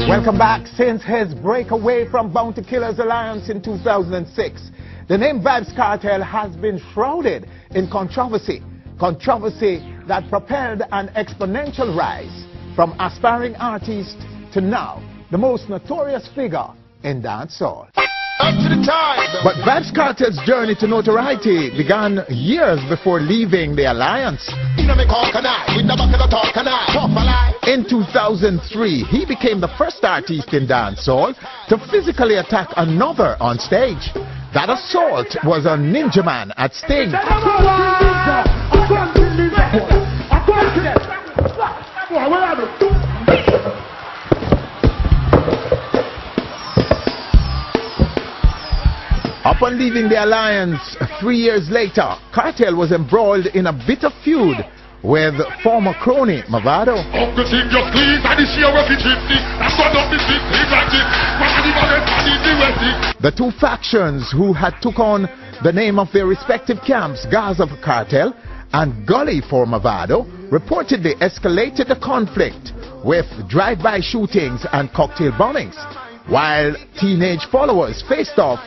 Welcome back. Since his breakaway from Bounty Killer's alliance in 2006, the name Vybz Kartel has been shrouded in controversy. Controversy that propelled an exponential rise from aspiring artist to now the most notorious figure in dancehall. Up to the time. But Vybz Kartel's journey to notoriety began years before leaving the alliance. In 2003, he became the first artist in dancehall to physically attack another on stage. That assault was a Ninja Man at Sting. Upon leaving the alliance 3 years later, Kartel was embroiled in a bitter feud with former crony Mavado. The two factions, who had took on the name of their respective camps, Gaza for Kartel and Gully for Mavado, reportedly escalated the conflict with drive-by shootings and cocktail bombings, while teenage followers faced off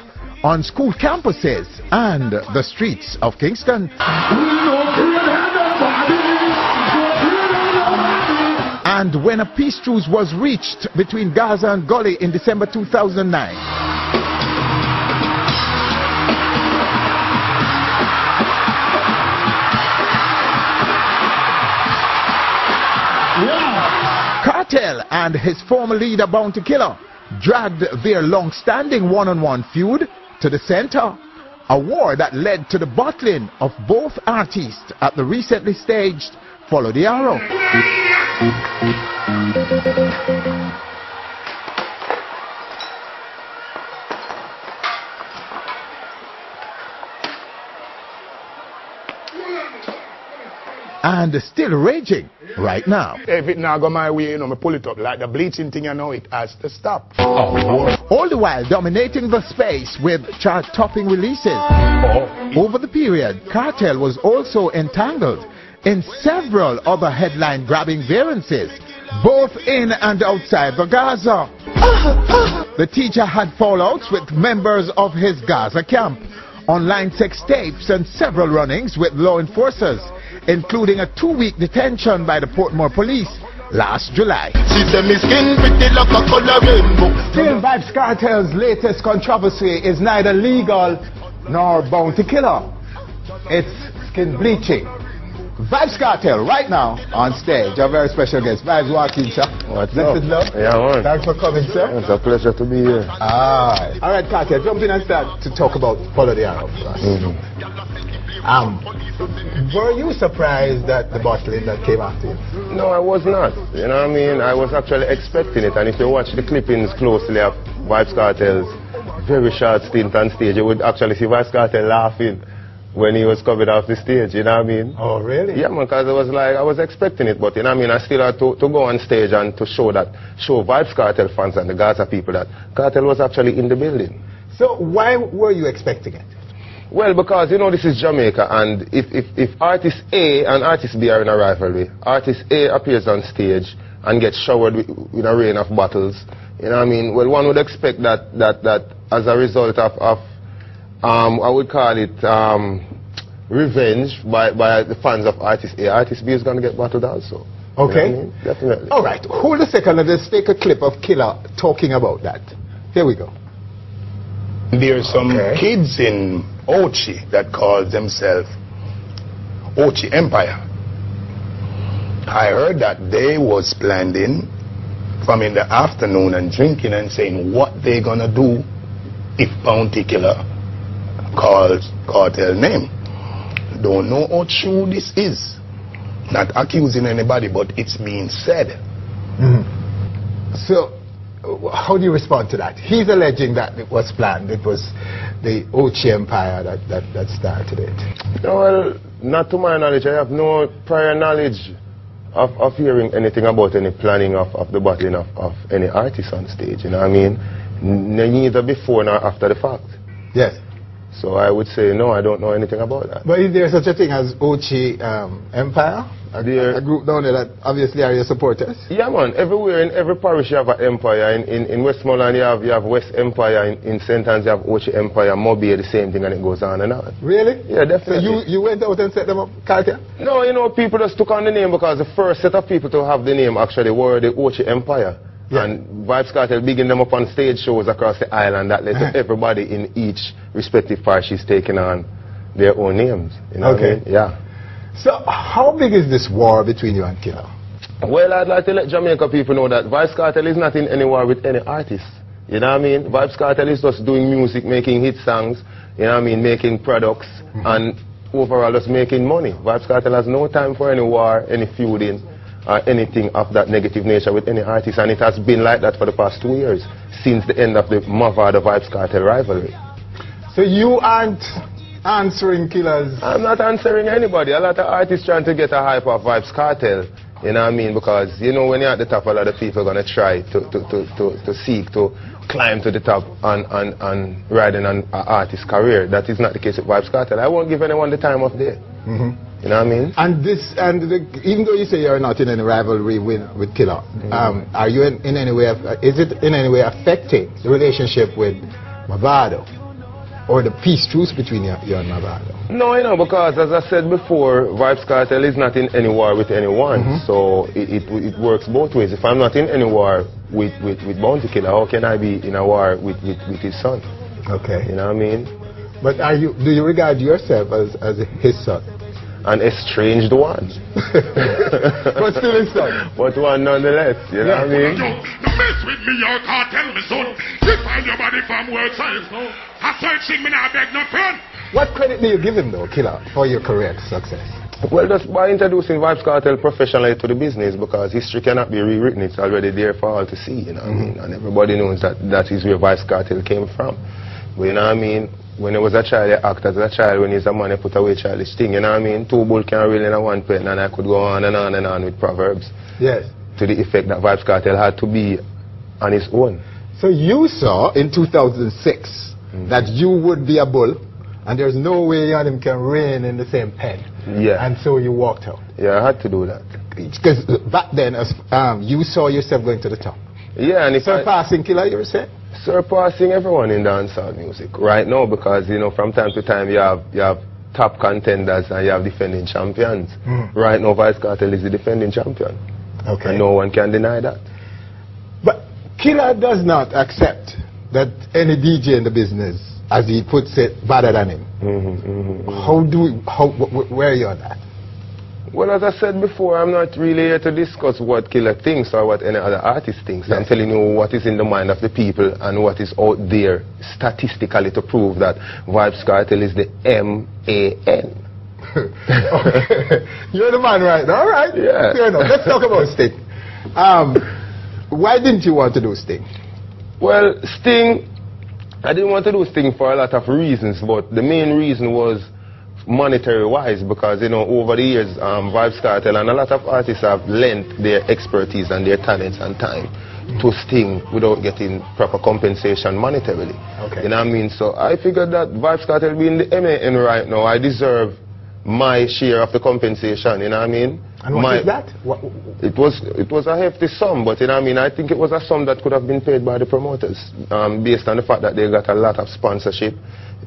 on school campuses and the streets of Kingston. And when a peace truce was reached between Gaza and Gully in December 2009, Kartel and his former leader Bounty Killer dragged their long-standing one-on-one feud to the center, a war that led to the bottling of both artists at the recently staged Follow the Arrow. And still raging right now. If it now go my way, you know, me pull it up like the bleaching thing, you know, it has to stop. All the while dominating the space with chart-topping releases. Over the period, Kartel was also entangled in several other headline-grabbing variances, both in and outside the Gaza. The teacher had fallouts with members of his Gaza camp, online sex tapes and several run-ins with law enforcers, including a 2-week detention by the Portmore police last July. Still, Vybz Kartel's latest controversy is neither legal nor Bounty Killer. It's skin bleaching. Vybz Kartel right now on stage. Our very special guest, Vybz, walking, sir. What's up? Yeah, man. Thanks for coming, sir. It's a pleasure to be here. All right, Kartel, jump in and start to talk about Follow the Arrow for us. Were you surprised at the bottling that came after you? No, I was not. You know what I mean? I was actually expecting it. And if you watch the clippings closely of Vybz Kartel's very short stint on stage, you would actually see Vybz Kartel laughing when he was covered off the stage, you know what I mean? Oh, really? Yeah, man, because I was expecting it, but you know what I mean? I still had to go on stage and to show Vybz Kartel fans and the Gaza people that Kartel was actually in the building. So why were you expecting it? Well, because, you know, this is Jamaica, and if artist A and artist B are in a rivalry, artist A appears on stage and gets showered with a rain of bottles, you know what I mean? Well, one would expect that as a result of I would call it revenge by the fans of artist A. Artist B is going to get battled also. Okay. You know what I mean? Definitely. All right. Hold a second and let's take a clip of Killa talking about that. Here we go. There's some kids in Ochi that call themselves Ochi Empire. I heard that they was planning from in the afternoon and drinking and saying what they gonna do if Bounty Killer calls Kartel name. Don't know how true this is. Not accusing anybody, but it's being said. So, how do you respond to that? He's alleging that it was planned. It was the Ochi Empire that started it. No, well, not to my knowledge. I have no prior knowledge of hearing anything about any planning of the bottling of any artist on stage. You know what I mean? Neither before nor after the fact. Yes. So I would say no, I don't know anything about that. But is there such a thing as Ochi Empire? A group down there that obviously are your supporters? Yeah, man. Everywhere, in every parish you have an empire. In Westmoreland you have West Empire. In St. Anne's you have Ochi Empire. Mobile, the same thing, and it goes on and on. Really? Yeah, definitely. So you went out and set them up, Kartel? No, you know, people just took on the name because the first set of people to have the name actually were the Ochi Empire. Yeah. And Vybz Kartel bigging them up on stage shows across the island that led to everybody in each respective parish is taking on their own names. You know what I mean? Yeah. So how big is this war between you and Killa? Well, I'd like to let Jamaica people know that Vybz Kartel is not in any war with any artist. You know what I mean? Vybz Kartel is just doing music, making hit songs, you know what I mean, making products, and overall just making money. Vybz Kartel has no time for any war, any feuding, or anything of that negative nature with any artist, and it has been like that for the past 2 years, since the end of the Mavado Vybz Kartel rivalry. So you aren't answering Killa's... I'm not answering anybody. A lot of artists trying to get a hype of Vybz Kartel, you know what I mean, because, you know, when you're at the top, a lot of people are going to try to seek to climb to the top and riding on an artist's career. That is not the case with Vybz Kartel. I won't give anyone the time of day. You know what I mean? And even though you say you're not in any rivalry with Killa, are you in any way, is it in any way affecting the relationship with Mavado? Or the peace truce between you and Mavado? No, you know, because as I said before, Vybz Kartel is not in any war with anyone. So it works both ways. If I'm not in any war with Bounty Killa, how can I be in a war with his son? Okay. You know what I mean? But do you regard yourself as his son? An estranged one. But still his son. But one nonetheless, you know what I mean? Yo, no mess with me, your cartel, me son. You find your body from world science, no? I searching me now, beg no friend. What credit do you give him, though, Killa, for your career success? Well, just by introducing Vybz Kartel professionally to the business, because history cannot be rewritten. It's already there for all to see, you know what I mean? And everybody knows that is where Vybz Kartel came from. But you know what I mean? When he was a child, he acted as a child. When he's a man, he put away childish thing. You know what I mean? Two bulls can't reel in one pen, and I could go on and on and on with proverbs. Yes. To the effect that Vybz Kartel had to be on his own. So you saw in 2006 that you would be a bull, and there's no way you and him can reign in the same pen. Yeah. And so you walked out. Yeah, I had to do that. Because back then, you saw yourself going to the top. Yeah, and if surpassing Killa, you were saying? Surpassing everyone in dancehall music right now, because you know from time to time you have top contenders and you have defending champions. Right now Vybz Kartel is the defending champion. Okay. And no one can deny that. But Killa does not accept that any DJ in the business, as he puts it, better than him. Where are you on that? Well, as I said before, I'm not really here to discuss what Killa thinks or what any other artist thinks. Yes. I'm telling you what is in the mind of the people and what is out there statistically to prove that Vybz Kartel is the M-A-N. You're the man right now, all right? Yeah. Fair enough. Let's talk about Sting. Why didn't you want to do Sting? Well, Sting, I didn't want to do Sting for a lot of reasons, but the main reason was monetary-wise, because, you know, over the years, Vybz Kartel and a lot of artists have lent their expertise and their talents and time to Sting without getting proper compensation monetarily. Okay. You know what I mean? So I figured that Vybz Kartel being the MAN right now, I deserve my share of the compensation, you know what I mean? And what is that? It was a hefty sum, but you know what I mean, I think it was a sum that could have been paid by the promoters, based on the fact that they got a lot of sponsorship,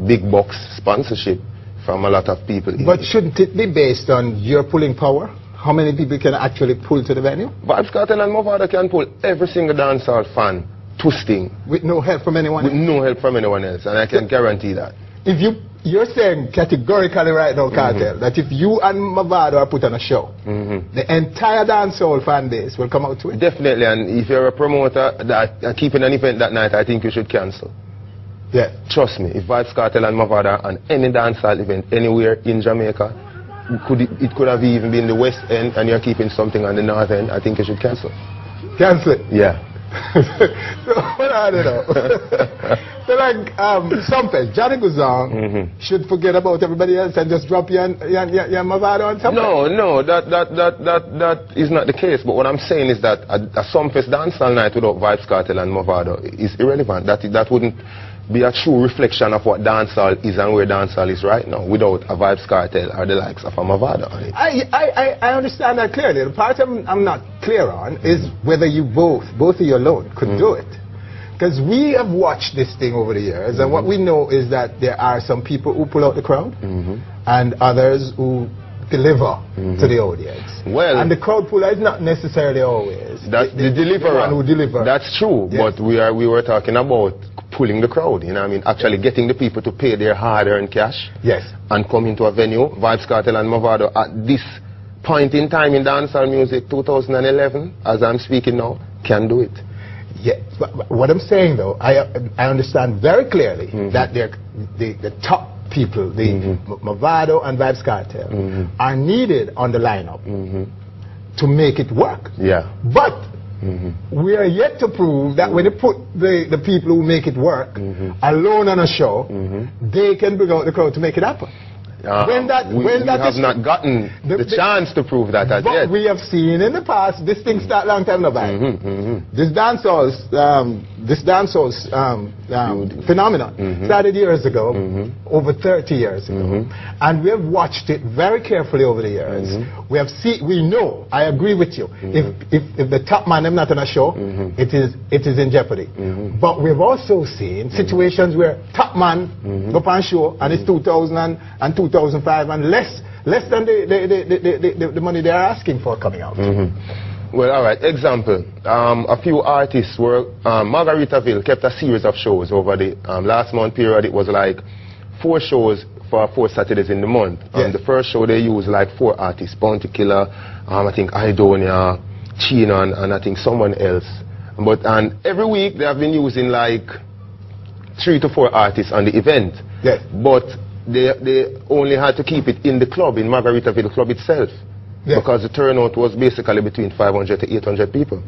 big box sponsorship from a lot of people. But shouldn't it be based on your pulling power? How many people can actually pull to the venue? Vybz Kartel and Mavado can pull every single dancehall fan to Sting. With no help from anyone else? With no help from anyone else, and I can guarantee that. If you're saying categorically right now, Kartel, that if you and Mavado are put on a show, the entire dancehall fan base will come out to it? Definitely, and if you're a promoter that keeping an event that night, I think you should cancel. Yeah. Trust me, if Vybz Kartel and Mavado and any dancehall event anywhere in Jamaica, it could have even been the West End and you're keeping something on the North End, I think you should cancel. Cancel it? Yeah. Well, I don't know. So like, Sumpers, Johnny Guzan should forget about everybody else and just drop you and Mavado on something? No, that is not the case. But what I'm saying is that a Sumpers dancehall night without Vybz Kartel and Mavado is irrelevant. That wouldn't be a true reflection of what dancehall is and where dancehall is right now without a Vybz Kartel or the likes of a Mavado on it. I understand that clearly. The part I'm not clear on is whether you both of you alone could do it. Because we have watched this thing over the years, and what we know is that there are some people who pull out the crowd and others who deliver to the audience. Well, and the crowd puller is not necessarily always the deliverer. The one who delivers. That's true, yes. But we were talking about pulling the crowd, you know what I mean? Actually getting the people to pay their hard-earned cash. Yes. And come into a venue. Vybz Kartel and Mavado at this point in time in dancehall music, 2011, as I'm speaking now, can do it. Yeah, but what I'm saying though, I understand very clearly that the top people, the Mavado and Vybz Kartel, are needed on the lineup to make it work. Yeah. But we are yet to prove that when you put the people who make it work alone on a show, they can bring out the crowd to make it happen. We have not gotten the chance to prove that as yet. But we have seen in the past, this thing started a long time ago. This dancehall phenomenon started years ago, over 30 years ago, and we have watched it very carefully over the years. We know, I agree with you, if the top man is not on a show, it is in jeopardy. But we've also seen situations where top man go on show and it's 2000 and 2005 and less than the money they are asking for coming out. Well, all right. Example: a few artists were Margaritaville kept a series of shows over the last month period. It was like 4 shows for 4 Saturdays in the month. Yes. The first show they used like 4 artists: Killa, I think Idonia, Chino, and I think someone else. And every week they have been using like 3 to 4 artists on the event. Yes. But they only had to keep it in the club, in Margaritaville club itself. Yeah. Because the turnout was basically between 500 to 800 people.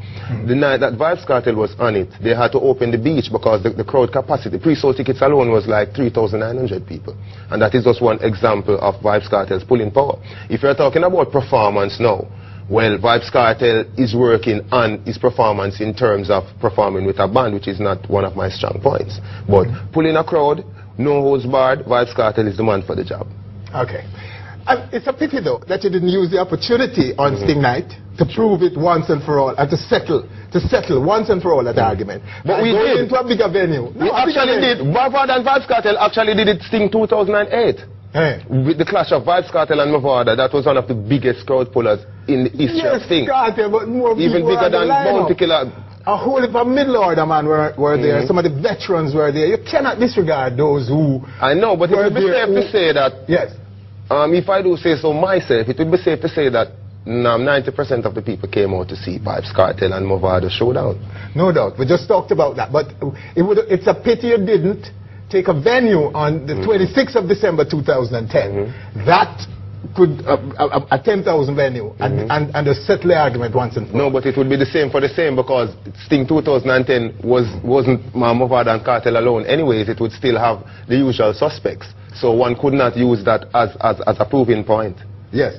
The night that Vybz Kartel was on it, they had to open the beach because the crowd capacity, pre-sold tickets alone was like 3,900 people. And that is just one example of Vybz Kartel's pulling power. If you're talking about performance now, well, Vybz Kartel is working on his performance in terms of performing with a band, which is not one of my strong points. But pulling a crowd, no holds barred, Vybz Kartel is the man for the job. Okay. It's a pity though that you didn't use the opportunity on Sting Night to prove it once and for all and to settle once and for all that argument. But we did into a bigger venue. We actually did. Mavado and Vybz Kartel actually did it Sting 2008. Hey. With the clash of Vybz Kartel and Mavado, that was one of the biggest crowd pullers in the history of Sting. Kartel, but more even bigger than Bounty Killa. A whole heap of middle order man were there. Some of the veterans were there. You cannot disregard those who. I know, but it would be safe to say that. Yes. If I do say so myself, it would be safe to say that 90% of the people came out to see Vybz Kartel and Mavado showdown. No doubt. We just talked about that. But it's a pity you didn't take a venue on the 26th of December 2010. That could a 10,000 venue and a settle the argument once and for all. No, but it would be the same for the same because Sting 2010 wasn't Mavado and Kartel alone. Anyways, it would still have the usual suspects. So one could not use that as a proving point. Yes.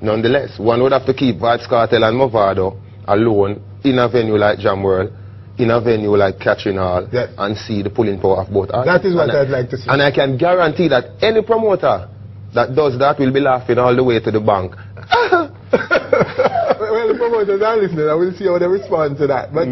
Nonetheless, one would have to keep Vybz Kartel and Mavado alone in a venue like Jam World, in a venue like Catherine Hall, yes, and see the pulling power of both artists. That is what I'd like to see. And I can guarantee that any promoter that does that will be laughing all the way to the bank. Well, the promoters are listening. I will see how they respond to that. But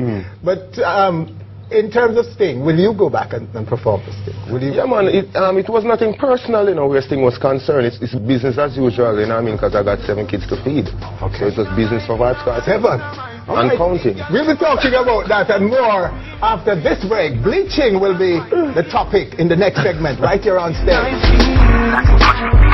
in terms of Sting, will you go back and perform for Sting? Will you? Yeah, man. It was nothing personal, you know, where Sting was concerned. It's business as usual, you know what I mean? Because I got 7 kids to feed. Okay. So it was business for Vybz Kartel. 7. And counting. We'll be talking about that and more after this break. Bleaching will be the topic in the next segment right here on Stage.